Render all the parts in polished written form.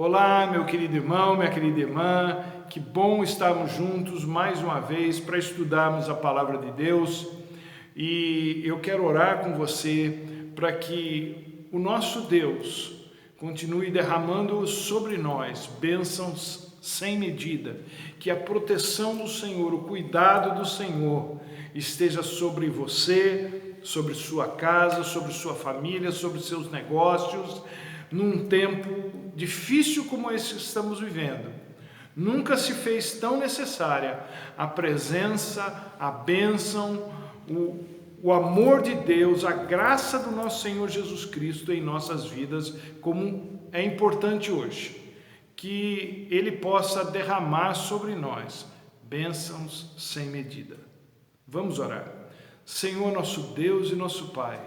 Olá, meu querido irmão, minha querida irmã, que bom estarmos juntos mais uma vez para estudarmos a palavra de Deus. E eu quero orar com você para que o nosso Deus continue derramando sobre nós bênçãos sem medida, que a proteção do Senhor, o cuidado do Senhor esteja sobre você, sobre sua casa, sobre sua família, sobre seus negócios, num tempo difícil como esse que estamos vivendo. Nunca se fez tão necessária a presença, a bênção, o amor de Deus, a graça do nosso Senhor Jesus Cristo em nossas vidas, como é importante hoje. Que Ele possa derramar sobre nós bênçãos sem medida. Vamos orar. Senhor, nosso Deus e nosso Pai,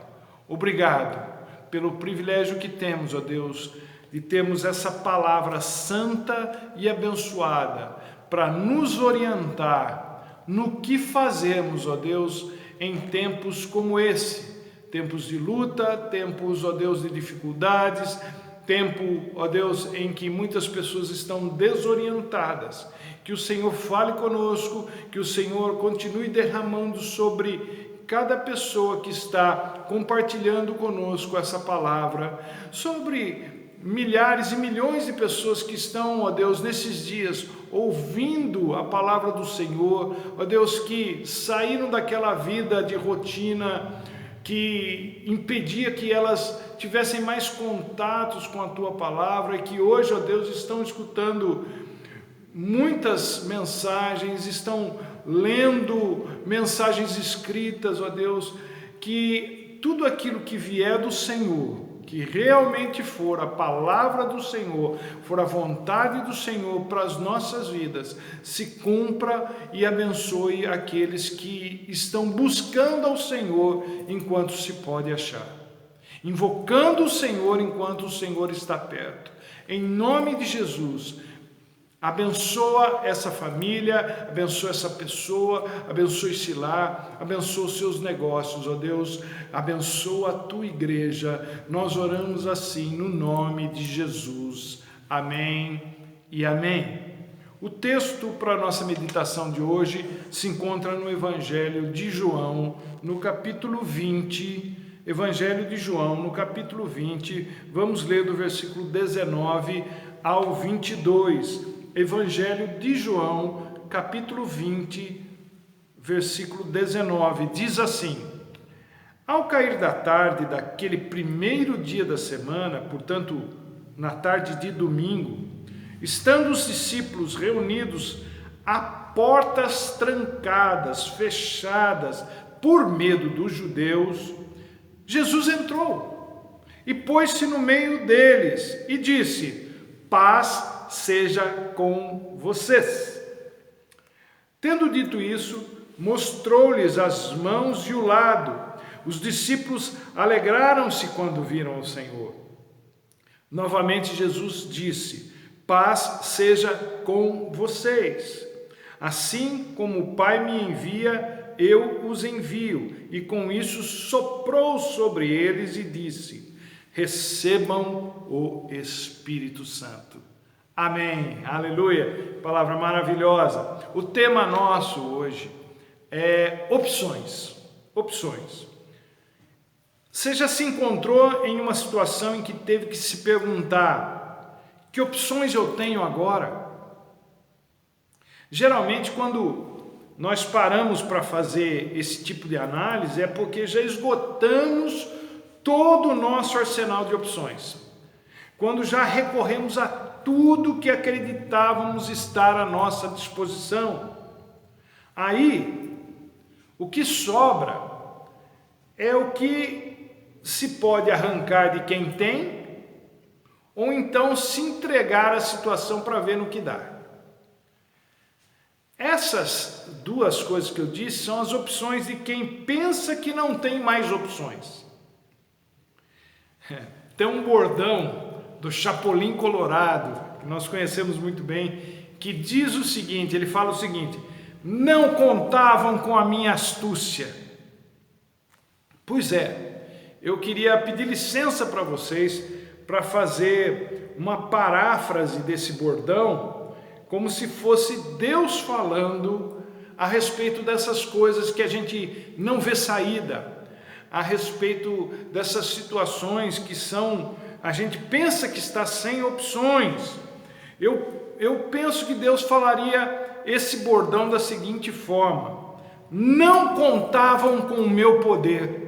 obrigado pelo privilégio que temos, ó Deus, de termos essa palavra santa e abençoada para nos orientar no que fazemos, ó Deus, em tempos como esse, tempos de luta, tempos, ó Deus, de dificuldades, tempo, ó Deus, em que muitas pessoas estão desorientadas. Que o Senhor fale conosco, que o Senhor continue derramando sobre cada pessoa que está compartilhando conosco essa palavra, sobre milhares e milhões de pessoas que estão, ó Deus, nesses dias, ouvindo a palavra do Senhor, ó Deus, que saíram daquela vida de rotina que impedia que elas tivessem mais contatos com a Tua palavra e que hoje, ó Deus, estão escutando muitas mensagens, estão lendo mensagens escritas, ó Deus, que tudo aquilo que vier do Senhor, que realmente for a palavra do Senhor, for a vontade do Senhor para as nossas vidas, se cumpra e abençoe aqueles que estão buscando ao Senhor enquanto se pode achar, invocando o Senhor enquanto o Senhor está perto. Em nome de Jesus, abençoa essa família, abençoa essa pessoa, abençoe-se lá, abençoa os seus negócios, ó Deus, abençoa a tua igreja. Nós oramos assim no nome de Jesus. Amém e amém. O texto para a nossa meditação de hoje se encontra no Evangelho de João, no capítulo 20. Evangelho de João, no capítulo 20, vamos ler do versículo 19 ao 22. Evangelho de João, capítulo 20, versículo 19, diz assim: Ao cair da tarde daquele primeiro dia da semana, portanto, na tarde de domingo, estando os discípulos reunidos a portas trancadas, fechadas, por medo dos judeus, Jesus entrou e pôs-se no meio deles e disse: Paz seja com vocês. Tendo dito isso, mostrou-lhes as mãos e o lado. Os discípulos alegraram-se quando viram o Senhor. Novamente Jesus disse: Paz seja com vocês. Assim como o Pai me envia, eu os envio. E com isso soprou sobre eles e disse: Recebam o Espírito Santo. Amém, aleluia, palavra maravilhosa. O tema nosso hoje é opções. Você já se encontrou em uma situação em que teve que se perguntar: que opções eu tenho agora? Geralmente, quando nós paramos para fazer esse tipo de análise, é porque já esgotamos todo o nosso arsenal de opções. Quando já recorremos a tudo que acreditávamos estar à nossa disposição. Aí, o que sobra é o que se pode arrancar de quem tem, ou então se entregar à situação para ver no que dá. Essas duas coisas que eu disse são as opções de quem pensa que não tem mais opções. Tem um bordão do Chapolin Colorado, que nós conhecemos muito bem, que diz o seguinte, ele fala o seguinte: não contavam com a minha astúcia. Pois é, eu queria pedir licença para vocês, para fazer uma paráfrase desse bordão, como se fosse Deus falando a respeito dessas coisas que a gente não vê saída, a respeito dessas situações que a gente pensa que está sem opções. Eu penso que Deus falaria esse bordão da seguinte forma: não contavam com o meu poder,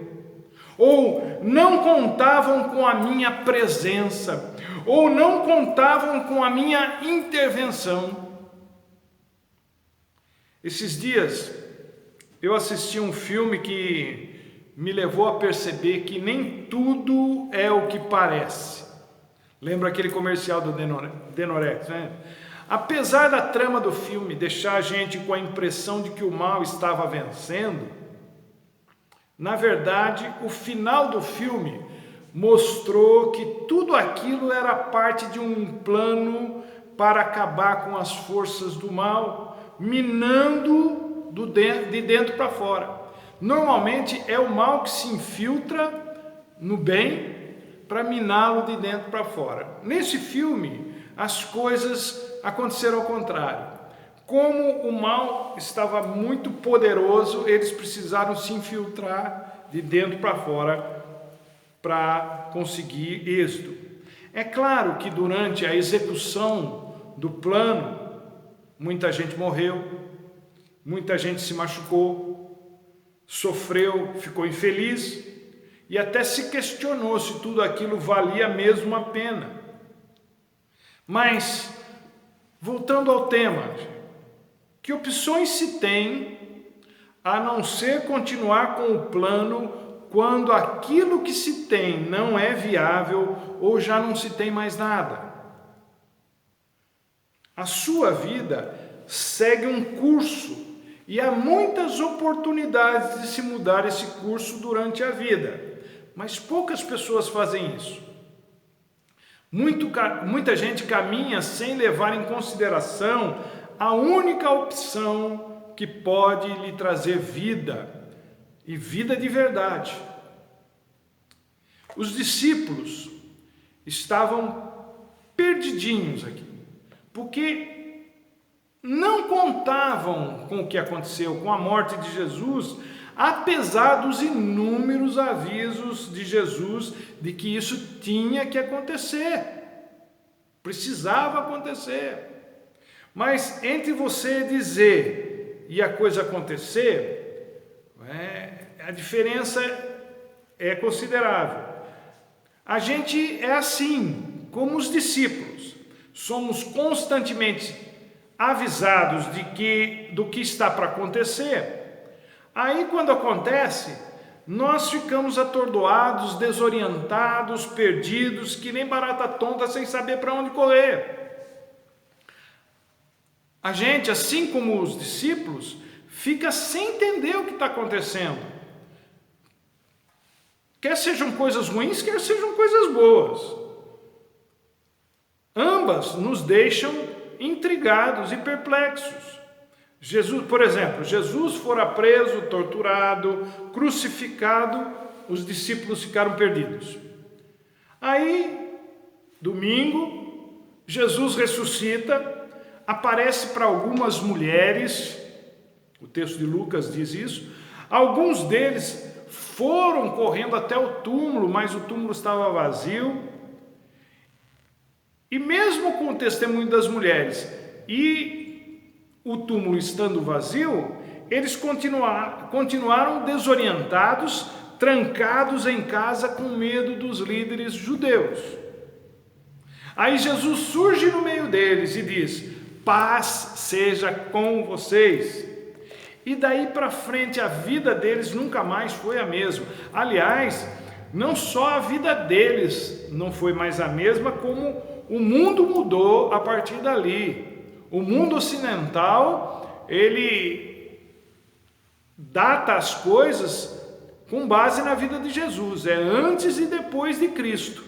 ou não contavam com a minha presença, ou não contavam com a minha intervenção. Esses dias eu assisti um filme que me levou a perceber que nem tudo é o que parece. Lembra aquele comercial do Denorex, né? Apesar da trama do filme deixar a gente com a impressão de que o mal estava vencendo, na verdade, o final do filme mostrou que tudo aquilo era parte de um plano para acabar com as forças do mal, minando de dentro para fora. Normalmente é o mal que se infiltra no bem para miná-lo de dentro para fora. Nesse filme, as coisas aconteceram ao contrário. Como o mal estava muito poderoso, eles precisaram se infiltrar de dentro para fora para conseguir êxito. É claro que durante a execução do plano, muita gente morreu, muita gente se machucou, sofreu, ficou infeliz e até se questionou se tudo aquilo valia mesmo a pena. Mas, voltando ao tema, que opções se tem a não ser continuar com o plano quando aquilo que se tem não é viável ou já não se tem mais nada? A sua vida segue um curso e há muitas oportunidades de se mudar esse curso durante a vida, mas poucas pessoas fazem isso. Muita gente caminha sem levar em consideração a única opção que pode lhe trazer vida, e vida de verdade. Os discípulos estavam perdidinhos aqui, porque não contavam com o que aconteceu, com a morte de Jesus, apesar dos inúmeros avisos de Jesus de que isso tinha que acontecer, precisava acontecer. Mas entre você dizer e a coisa acontecer, a diferença é considerável. A gente é assim, como os discípulos, somos constantemente avisados do que está para acontecer. Aí quando acontece, nós ficamos atordoados, desorientados, perdidos, que nem barata tonta, sem saber para onde correr. A gente, assim como os discípulos, fica sem entender o que está acontecendo. Quer sejam coisas ruins, quer sejam coisas boas. Ambas nos deixam intrigados e perplexos. Jesus, por exemplo, Jesus fora preso, torturado, crucificado, os discípulos ficaram perdidos. Aí, domingo, Jesus ressuscita, aparece para algumas mulheres, o texto de Lucas diz isso, alguns deles foram correndo até o túmulo, mas o túmulo estava vazio. E mesmo com o testemunho das mulheres e o túmulo estando vazio, eles continuaram desorientados, trancados em casa com medo dos líderes judeus. Aí Jesus surge no meio deles e diz: paz seja com vocês. E daí para frente a vida deles nunca mais foi a mesma. Aliás, não só a vida deles não foi mais a mesma, como o mundo mudou a partir dali. O mundo ocidental, ele data as coisas com base na vida de Jesus, é antes e depois de Cristo.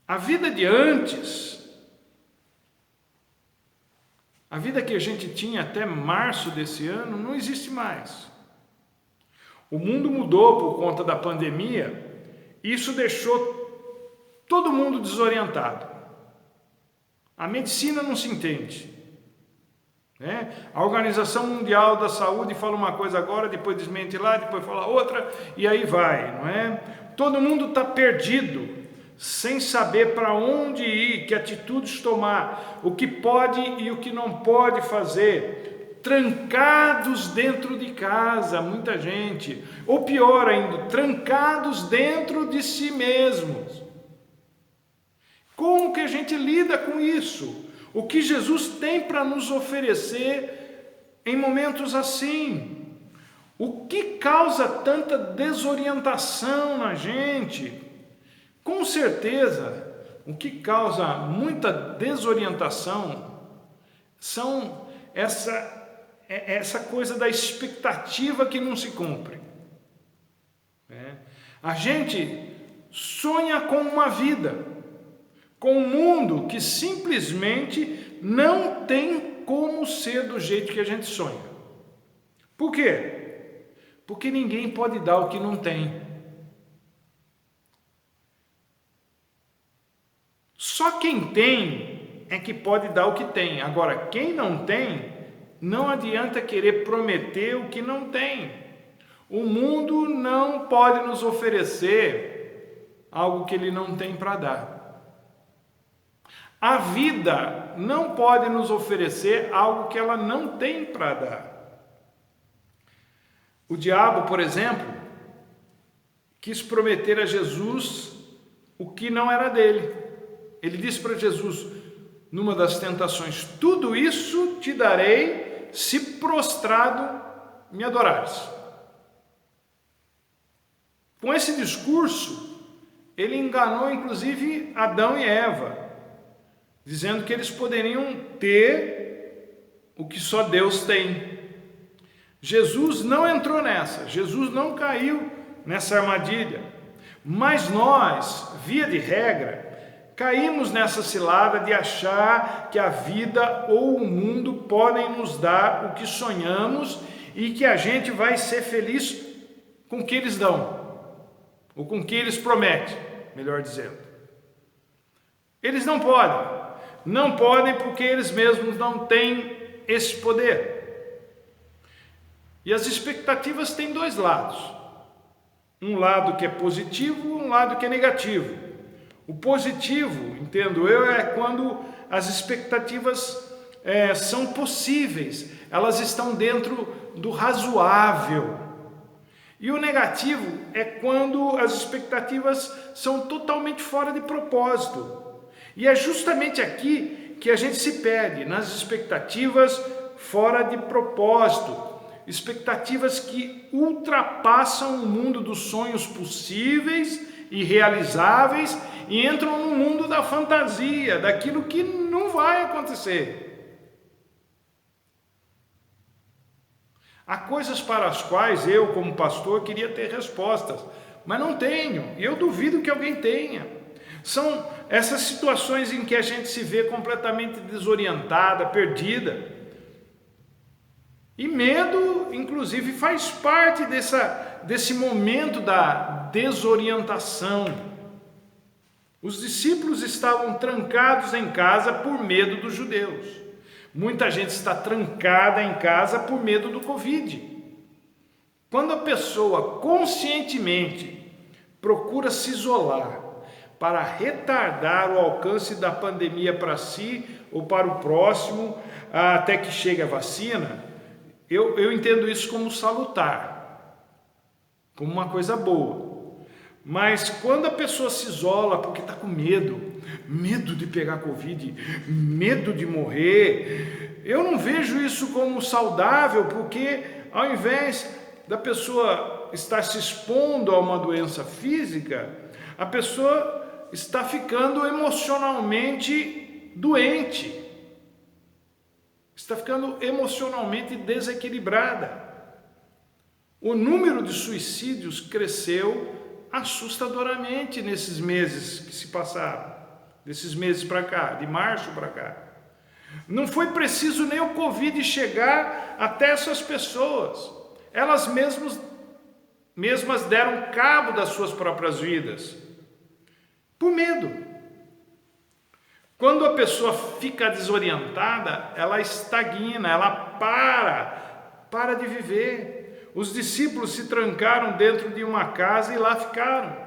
A vida de antes, a vida que a gente tinha até março desse ano, não existe mais. O mundo mudou por conta da pandemia Isso deixou todo mundo desorientado. A medicina não se entende, né? A Organização Mundial da Saúde fala uma coisa agora, depois desmente lá, depois fala outra, e aí vai, não é? Todo mundo está perdido, sem saber para onde ir, que atitudes tomar, o que pode e o que não pode fazer, trancados dentro de casa, muita gente, ou pior ainda, trancados dentro de si mesmos. Como que a gente lida com isso? O que Jesus tem para nos oferecer em momentos assim? O que causa tanta desorientação na gente? Com certeza, o que causa muita desorientação são essa coisa da expectativa que não se cumpre. A gente sonha com uma vida, com um mundo que simplesmente não tem como ser do jeito que a gente sonha. Por quê? Porque ninguém pode dar o que não tem. Só quem tem é que pode dar o que tem. Agora, quem não tem, não adianta querer prometer o que não tem. O mundo não pode nos oferecer algo que ele não tem para dar. A vida não pode nos oferecer algo que ela não tem para dar. O diabo, por exemplo, quis prometer a Jesus o que não era dele. Ele disse para Jesus, numa das tentações, tudo isso te darei se prostrado me adorares. Com esse discurso, ele enganou inclusive Adão e Eva, dizendo que eles poderiam ter o que só Deus tem. Jesus não entrou nessa, Jesus não caiu nessa armadilha, mas nós, via de regra, caímos nessa cilada de achar que a vida ou o mundo podem nos dar o que sonhamos e que a gente vai ser feliz com o que eles dão, ou com o que eles prometem, melhor dizendo. Eles não podem porque eles mesmos não têm esse poder. E as expectativas têm dois lados, um lado que é positivo e um lado que é negativo. O positivo, entendo eu, é quando as expectativas são possíveis, elas estão dentro do razoável. E o negativo é quando as expectativas são totalmente fora de propósito. E é justamente aqui que a gente se perde, nas expectativas fora de propósito. Expectativas que ultrapassam o mundo dos sonhos possíveis e realizáveis e entram no mundo da fantasia, daquilo que não vai acontecer. Há coisas para as quais eu, como pastor, queria ter respostas, mas não tenho, e eu duvido que alguém tenha. São essas situações em que a gente se vê completamente desorientada, perdida. E medo, inclusive, faz parte desse momento da desorientação. Os discípulos estavam trancados em casa por medo dos judeus. Muita gente está trancada em casa por medo do Covid. Quando a pessoa conscientemente procura se isolar para retardar o alcance da pandemia para si ou para o próximo, até que chegue a vacina, eu entendo isso como salutar, como uma coisa boa. Mas quando a pessoa se isola porque está com medo de pegar Covid, medo de morrer, eu não vejo isso como saudável, porque ao invés da pessoa estar se expondo a uma doença física, a pessoa está ficando emocionalmente doente, está ficando emocionalmente desequilibrada. O número de suicídios cresceu assustadoramente nesses meses que se passaram, desses meses para cá, de março para cá. Não foi preciso nem o Covid chegar até essas pessoas. Elas mesmas mesmas deram cabo das suas próprias vidas, por medo. Quando a pessoa fica desorientada, ela estagna, ela para de viver. Os discípulos se trancaram dentro de uma casa e lá ficaram.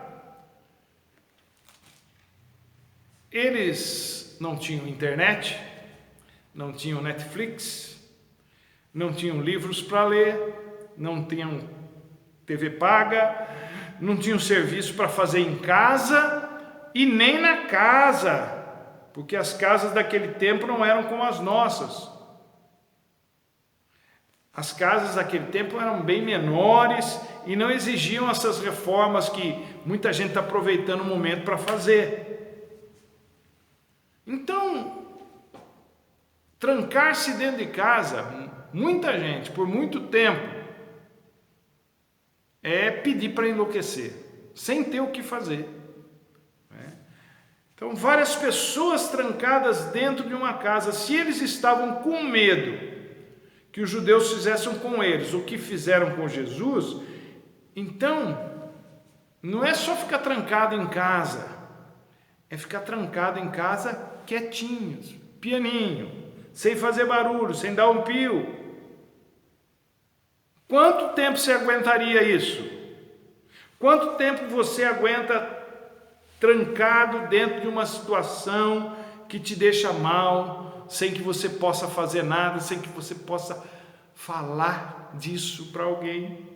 Eles não tinham internet, não tinham Netflix, não tinham livros para ler, não tinham TV paga, não tinham serviço para fazer em casa e nem na casa, porque as casas daquele tempo não eram como as nossas. As casas daquele tempo eram bem menores e não exigiam essas reformas que muita gente está aproveitando o momento para fazer. Então, trancar-se dentro de casa, muita gente, por muito tempo, é pedir para enlouquecer, sem ter o que fazer. Então, várias pessoas trancadas dentro de uma casa, se eles estavam com medo que os judeus fizessem com eles o que fizeram com Jesus, então, não é só ficar trancado em casa, é ficar trancado em casa quietinhos, pianinho, sem fazer barulho, sem dar um pio. Quanto tempo você aguentaria isso? Quanto tempo você aguenta trancado dentro de uma situação que te deixa mal, sem que você possa fazer nada, sem que você possa falar disso para alguém?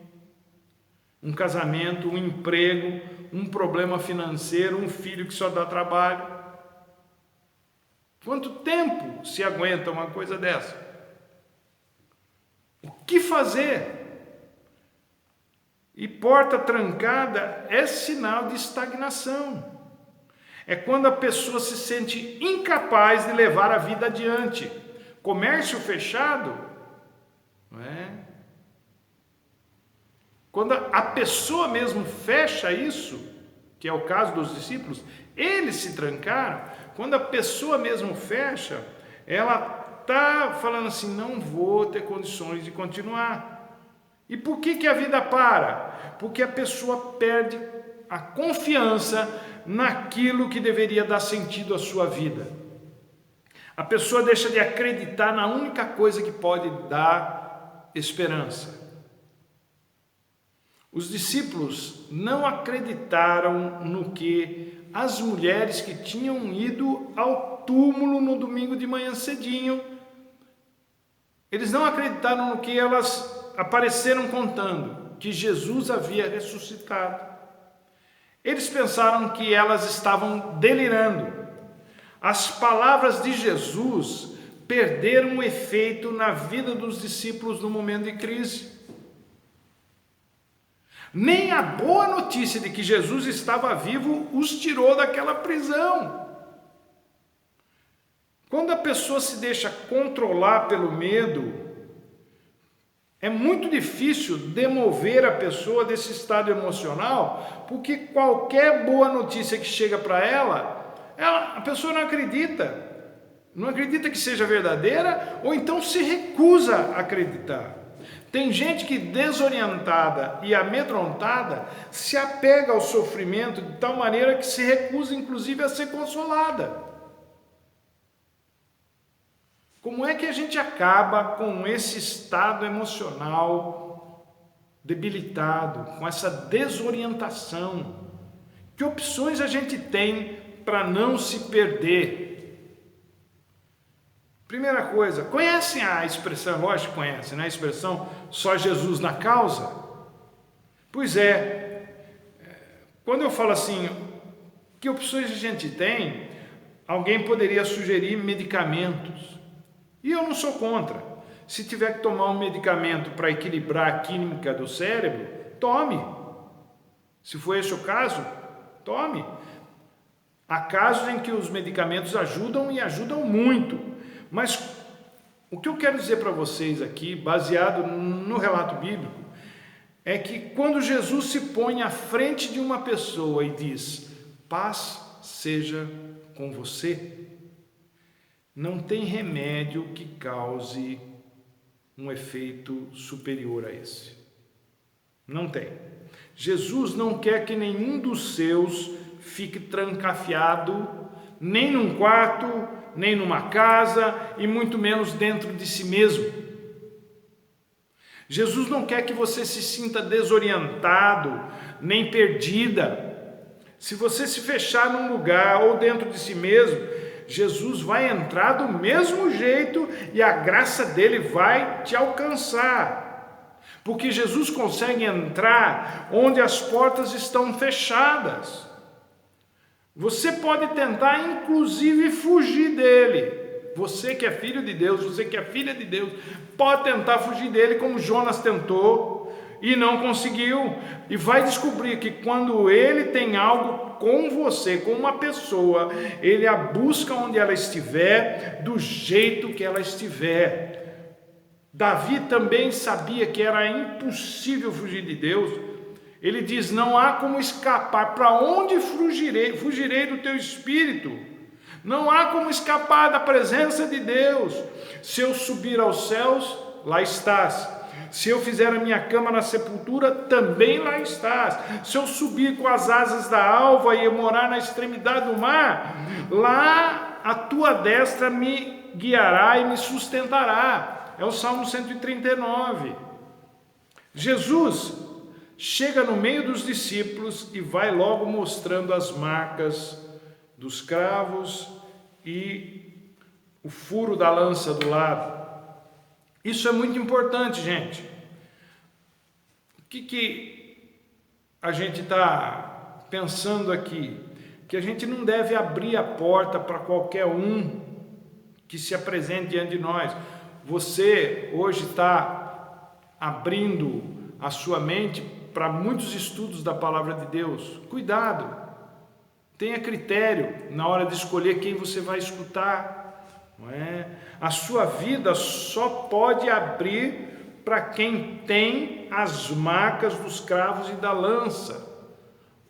Um casamento, um emprego, um problema financeiro, um filho que só dá trabalho. Quanto tempo se aguenta uma coisa dessa? O que fazer? E porta trancada é sinal de estagnação. É quando a pessoa se sente incapaz de levar a vida adiante. Comércio fechado, não é? Quando a pessoa mesmo fecha isso, que é o caso dos discípulos, eles se trancaram. Quando a pessoa mesmo fecha, ela está falando assim, não vou ter condições de continuar. E por que a vida para? Porque a pessoa perde a confiança naquilo que deveria dar sentido à sua vida. A pessoa deixa de acreditar na única coisa que pode dar esperança. Os discípulos não acreditaram no que as mulheres que tinham ido ao túmulo no domingo de manhã cedinho, eles não acreditaram no que elas apareceram contando, que Jesus havia ressuscitado. Eles pensaram que elas estavam delirando. As palavras de Jesus perderam o efeito na vida dos discípulos no momento de crise. Nem a boa notícia de que Jesus estava vivo os tirou daquela prisão. Quando a pessoa se deixa controlar pelo medo, é muito difícil demover a pessoa desse estado emocional, porque qualquer boa notícia que chega para ela, a pessoa não acredita que seja verdadeira, ou então se recusa a acreditar. Tem gente que, desorientada e amedrontada, se apega ao sofrimento de tal maneira que se recusa, inclusive, a ser consolada. Como é que a gente acaba com esse estado emocional debilitado, com essa desorientação? Que opções a gente tem para não se perder? Primeira coisa, conhecem a expressão, lógico que conhecem, né? A expressão só Jesus na causa? Pois é, quando eu falo assim, que opções a gente tem, alguém poderia sugerir medicamentos. E eu não sou contra. Se tiver que tomar um medicamento para equilibrar a química do cérebro, tome. Se for esse o caso, tome. Há casos em que os medicamentos ajudam e ajudam muito. Mas o que eu quero dizer para vocês aqui, baseado no relato bíblico, é que quando Jesus se põe à frente de uma pessoa e diz, paz seja com você, não tem remédio que cause um efeito superior a esse. Não tem. Jesus não quer que nenhum dos seus fique trancafiado, nem num quarto, nem numa casa, e muito menos dentro de si mesmo. Jesus não quer que você se sinta desorientado, nem perdida. Se você se fechar num lugar ou dentro de si mesmo, Jesus vai entrar do mesmo jeito e a graça dele vai te alcançar. Porque Jesus consegue entrar onde as portas estão fechadas. Você pode tentar, inclusive, fugir dele. Você que é filho de Deus, você que é filha de Deus, pode tentar fugir dele como Jonas tentou e não conseguiu. E vai descobrir que quando ele tem algo com você, com uma pessoa, ele a busca onde ela estiver, do jeito que ela estiver. Davi também sabia que era impossível fugir de Deus. Ele diz: não há como escapar. Para onde fugirei? Fugirei do teu espírito. Não há como escapar da presença de Deus. Se eu subir aos céus, lá estás. Se eu fizer a minha cama na sepultura, também lá estás. Se eu subir com as asas da alva e eu morar na extremidade do mar, lá a tua destra me guiará e me sustentará. É o Salmo 139. Jesus chega no meio dos discípulos e vai logo mostrando as marcas dos cravos e o furo da lança do lado. Isso é muito importante, gente. O que a gente está pensando aqui? Que a gente não deve abrir a porta para qualquer um que se apresente diante de nós. Você hoje está abrindo a sua mente para muitos estudos da palavra de Deus. Cuidado, tenha critério na hora de escolher quem você vai escutar. Não é? A sua vida só pode abrir para quem tem as marcas dos cravos e da lança.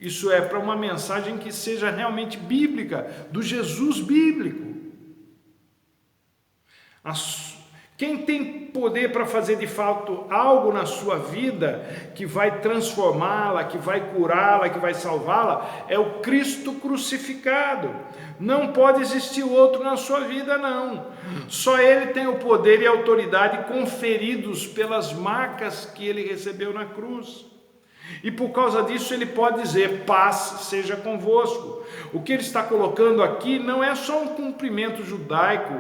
Isso é para uma mensagem que seja realmente bíblica, do Jesus bíblico. Quem tem poder para fazer de fato algo na sua vida que vai transformá-la, que vai curá-la, que vai salvá-la, é o Cristo crucificado. Não pode existir outro na sua vida, não. Só Ele tem o poder e a autoridade conferidos pelas marcas que Ele recebeu na cruz. E por causa disso Ele pode dizer: paz seja convosco. O que Ele está colocando aqui não é só um cumprimento judaico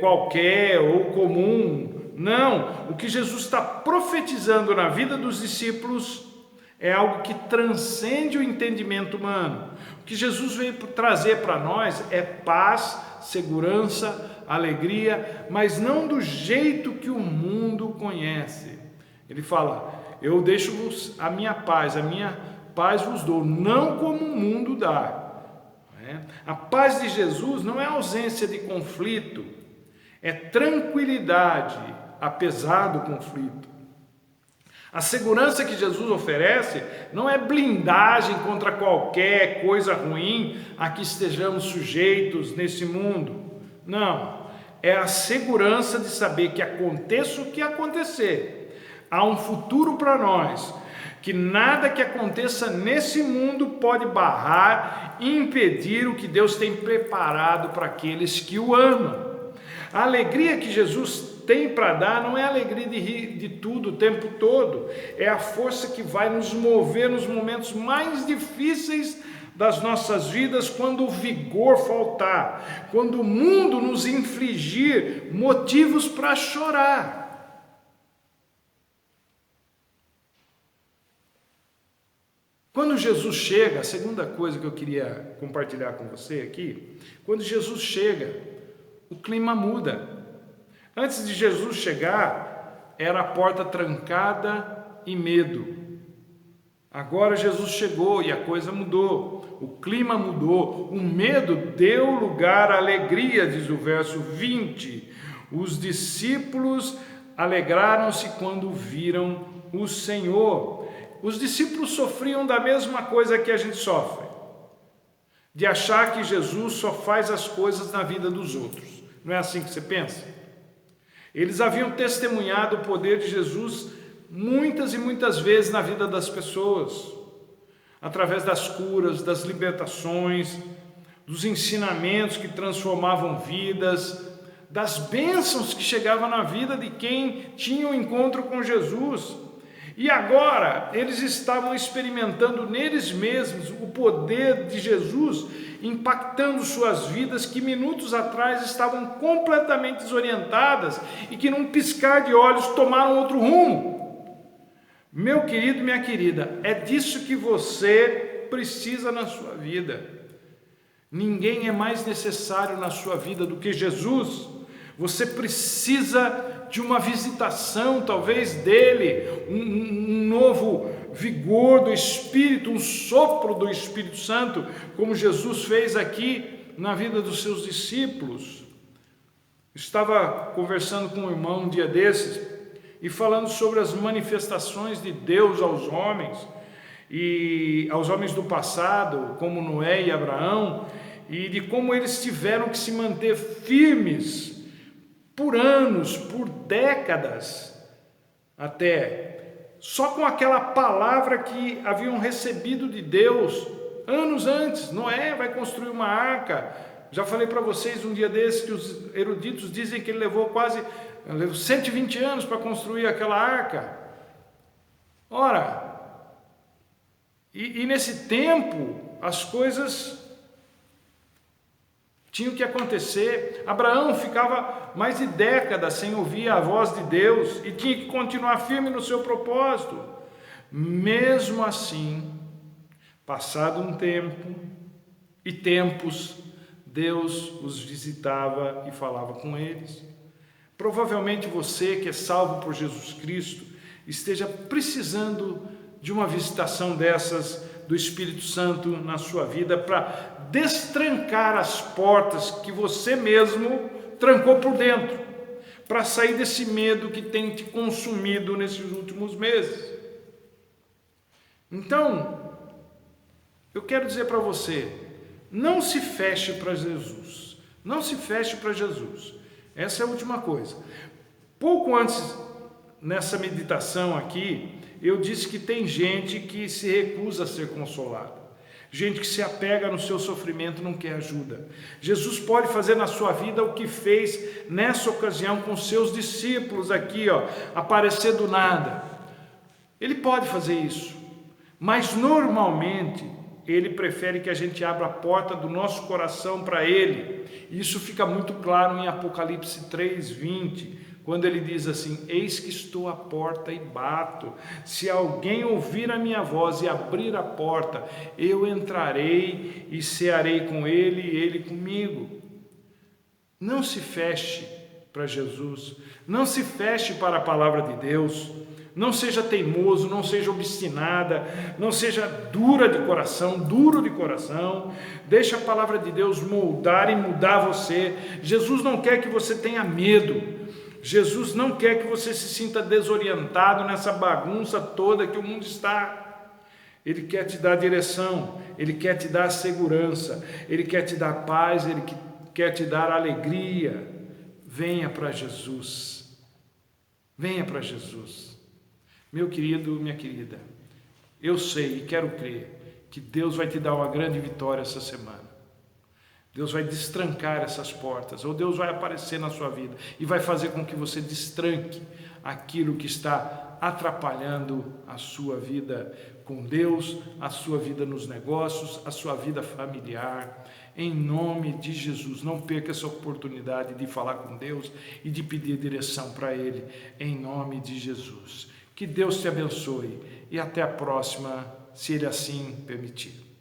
qualquer ou comum. Não, o que Jesus está profetizando na vida dos discípulos é algo que transcende o entendimento humano. O que Jesus veio trazer para nós é paz, segurança, alegria, mas não do jeito que o mundo conhece. Ele fala: eu deixo-vos a minha paz vos dou, não como o mundo dá. A paz de Jesus não é ausência de conflito, é tranquilidade apesar do conflito. A segurança que Jesus oferece não é blindagem contra qualquer coisa ruim a que estejamos sujeitos nesse mundo. Não, é a segurança de saber que aconteça o que acontecer, há um futuro para nós, que nada que aconteça nesse mundo pode barrar e impedir o que Deus tem preparado para aqueles que o amam. A alegria que Jesus tem para dar não é a alegria de rir de tudo o tempo todo, é a força que vai nos mover nos momentos mais difíceis das nossas vidas, quando o vigor faltar, quando o mundo nos infligir motivos para chorar. Quando Jesus chega, a segunda coisa que eu queria compartilhar com você aqui, quando Jesus chega, o clima muda. Antes de Jesus chegar, era a porta trancada e medo. Agora Jesus chegou e a coisa mudou, o clima mudou, o medo deu lugar à alegria, diz o verso 20. Os discípulos alegraram-se quando viram o Senhor. Os discípulos sofriam da mesma coisa que a gente sofre, de achar que Jesus só faz as coisas na vida dos outros. Não é assim que você pensa? Eles haviam testemunhado o poder de Jesus muitas e muitas vezes na vida das pessoas, através das curas, das libertações, dos ensinamentos que transformavam vidas, das bênçãos que chegavam na vida de quem tinha um encontro com Jesus. E agora eles estavam experimentando neles mesmos o poder de Jesus, impactando suas vidas que minutos atrás estavam completamente desorientadas e que num piscar de olhos tomaram outro rumo. Meu querido, minha querida, é disso que você precisa na sua vida. Ninguém é mais necessário na sua vida do que Jesus. Você precisa de uma visitação, talvez dele, um novo vigor do Espírito, um sopro do Espírito Santo, como Jesus fez aqui na vida dos seus discípulos. Estava conversando com um irmão um dia desses e falando sobre as manifestações de Deus aos homens, e aos homens do passado, como Noé e Abraão, e de como eles tiveram que se manter firmes por anos, por décadas, até, só com aquela palavra que haviam recebido de Deus anos antes. Noé vai construir uma arca. Já falei para vocês um dia desses que os eruditos dizem que ele levou 120 anos para construir aquela arca. Ora, e nesse tempo as coisas tinha que acontecer. Abraão ficava mais de décadas sem ouvir a voz de Deus e tinha que continuar firme no seu propósito. Mesmo assim, passado um tempo e tempos, Deus os visitava e falava com eles. Provavelmente você que é salvo por Jesus Cristo esteja precisando de uma visitação dessas do Espírito Santo na sua vida para destrancar as portas que você mesmo trancou por dentro, para sair desse medo que tem te consumido nesses últimos meses. Então, eu quero dizer para você, não se feche para Jesus, não se feche para Jesus. Essa é a última coisa. Pouco antes, nessa meditação aqui, eu disse que tem gente que se recusa a ser consolada, gente que se apega no seu sofrimento, não quer ajuda. Jesus pode fazer na sua vida o que fez nessa ocasião com seus discípulos aqui, aparecer do nada. Ele pode fazer isso, mas normalmente ele prefere que a gente abra a porta do nosso coração para ele. Isso fica muito claro em Apocalipse 3:20, quando ele diz assim: eis que estou à porta e bato, se alguém ouvir a minha voz e abrir a porta, eu entrarei e cearei com ele e ele comigo. Não se feche para Jesus, não se feche para a palavra de Deus, não seja teimoso, não seja obstinada, não seja duro de coração, deixe a palavra de Deus moldar e mudar você. Jesus não quer que você tenha medo, Jesus não quer que você se sinta desorientado nessa bagunça toda que o mundo está. Ele quer te dar direção, Ele quer te dar segurança, Ele quer te dar paz, Ele quer te dar alegria. Venha para Jesus, venha para Jesus. Meu querido, minha querida, eu sei e quero crer que Deus vai te dar uma grande vitória essa semana. Deus vai destrancar essas portas, ou Deus vai aparecer na sua vida e vai fazer com que você destranque aquilo que está atrapalhando a sua vida com Deus, a sua vida nos negócios, a sua vida familiar. Em nome de Jesus, não perca essa oportunidade de falar com Deus e de pedir direção para Ele, em nome de Jesus. Que Deus te abençoe e até a próxima, se Ele assim permitir.